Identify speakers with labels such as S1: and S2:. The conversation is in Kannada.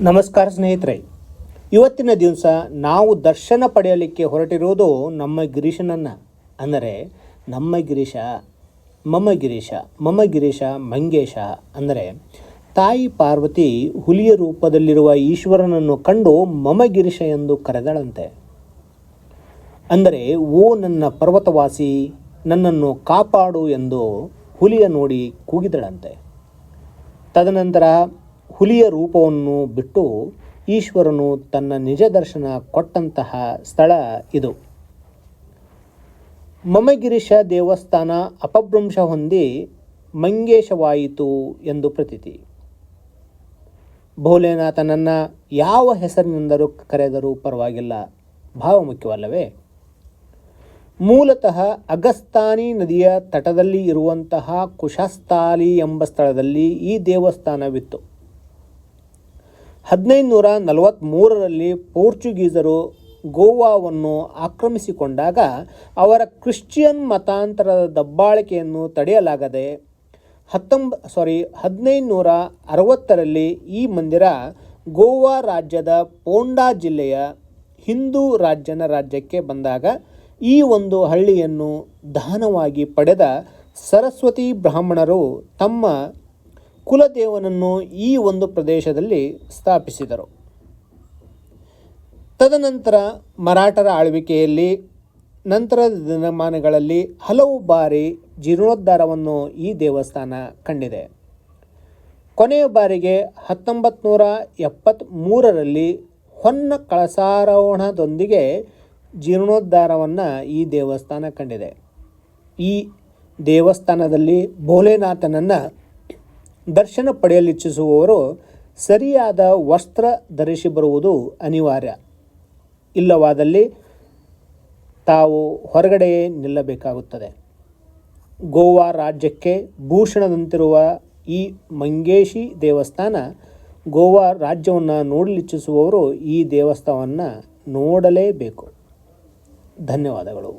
S1: ನಮಸ್ಕಾರ ಸ್ನೇಹಿತರೆ, ಇವತ್ತಿನ ದಿವಸ ನಾವು ದರ್ಶನ ಪಡೆಯಲಿಕ್ಕೆ ಹೊರಟಿರುವುದು ನಮ್ಮ ಗಿರೀಶನನ್ನು. ಅಂದರೆ ನಮ್ಮ ಗಿರೀಶ, ಮಮ ಗಿರೀಶ ಮಂಗೇಶ. ಅಂದರೆ ತಾಯಿ ಪಾರ್ವತಿ ಹುಲಿಯ ರೂಪದಲ್ಲಿರುವ ಈಶ್ವರನನ್ನು ಕಂಡು ಮಮ ಗಿರೀಶ ಎಂದು ಕರೆದಳಂತೆ. ಅಂದರೆ ಓ ನನ್ನ ಪರ್ವತವಾಸಿ, ನನ್ನನ್ನು ಕಾಪಾಡು ಎಂದು ಹುಲಿಯ ನೋಡಿ ಕೂಗಿದಳಂತೆ. ತದನಂತರ ಹುಲಿಯ ರೂಪವನ್ನು ಬಿಟ್ಟು ಈಶ್ವರನು ತನ್ನ ನಿಜ ದರ್ಶನ ಕೊಟ್ಟಂತಹ ಸ್ಥಳ ಇದು. ಮಮಗಿರೀಶ ದೇವಸ್ಥಾನ ಅಪಭ್ರಂಶ ಹೊಂದಿ ಮಂಗೇಶವಾಯಿತು ಎಂದು ಪ್ರತೀತಿ. ಭೋಲೆನಾಥನನ್ನು ಯಾವ ಹೆಸರಿನಿಂದಲೂ ಕರೆದರೂ ಪರವಾಗಿಲ್ಲ, ಭಾವ ಮುಖ್ಯವಲ್ಲವೇ? ಮೂಲತಃ ಅಗಸ್ತಾನಿ ನದಿಯ ತಟದಲ್ಲಿ ಇರುವಂತಹ ಕುಶಸ್ಥಾಲಿ ಎಂಬ ಸ್ಥಳದಲ್ಲಿ ಈ ದೇವಸ್ಥಾನವಿತ್ತು. 1543ರಲ್ಲಿ ಪೋರ್ಚುಗೀಸರು ಗೋವಾವನ್ನು ಆಕ್ರಮಿಸಿಕೊಂಡಾಗ ಅವರ ಕ್ರಿಶ್ಚಿಯನ್ ಮತಾಂತರದ ದಬ್ಬಾಳಿಕೆಯನ್ನು ತಡೆಯಲಾಗದೆ 1560ರಲ್ಲಿ ಈ ಮಂದಿರ ಗೋವಾ ರಾಜ್ಯದ ಪೋಂಡಾ ಜಿಲ್ಲೆಯ ಹಿಂದೂ ರಾಜ್ಯಕ್ಕೆ ಬಂದಾಗ ಈ ಒಂದು ಹಳ್ಳಿಯನ್ನು ದಾನವಾಗಿ ಪಡೆದ ಸರಸ್ವತಿ ಬ್ರಾಹ್ಮಣರು ತಮ್ಮ ಕುಲದೇವನನ್ನು ಈ ಒಂದು ಪ್ರದೇಶದಲ್ಲಿ ಸ್ಥಾಪಿಸಿದರು. ತದನಂತರ ಮರಾಠರ ಆಳ್ವಿಕೆಯಲ್ಲಿ ನಂತರದ ದಿನಮಾನಗಳಲ್ಲಿ ಹಲವು ಬಾರಿ ಜೀರ್ಣೋದ್ಧಾರವನ್ನು ಈ ದೇವಸ್ಥಾನ ಕಂಡಿದೆ. ಕೊನೆಯ ಬಾರಿಗೆ 1973ರಲ್ಲಿ ಹೊನ್ನ ಕಳಸಾರೋಹಣದೊಂದಿಗೆ ಜೀರ್ಣೋದ್ಧಾರವನ್ನು ಈ ದೇವಸ್ಥಾನ ಕಂಡಿದೆ. ಈ ದೇವಸ್ಥಾನದಲ್ಲಿ ಭೋಲೆನಾಥನನ್ನು ದರ್ಶನ ಪಡೆಯಲಿಚ್ಛಿಸುವವರು ಸರಿಯಾದ ವಸ್ತ್ರ ಧರಿಸಿ ಬರುವುದು ಅನಿವಾರ್ಯ. ಇಲ್ಲವಾದಲ್ಲಿ ತಾವು ಹೊರಗಡೆಯೇ ನಿಲ್ಲಬೇಕಾಗುತ್ತದೆ. ಗೋವಾ ರಾಜ್ಯಕ್ಕೆ ಭೂಷಣದಂತಿರುವ ಈ ಮಂಗೇಶಿ ದೇವಸ್ಥಾನ ಗೋವಾ ರಾಜ್ಯವನ್ನು ನೋಡಲಿಚ್ಛಿಸುವವರು ಈ ದೇವಸ್ಥಾನವನ್ನು ನೋಡಲೇಬೇಕು. ಧನ್ಯವಾದಗಳು.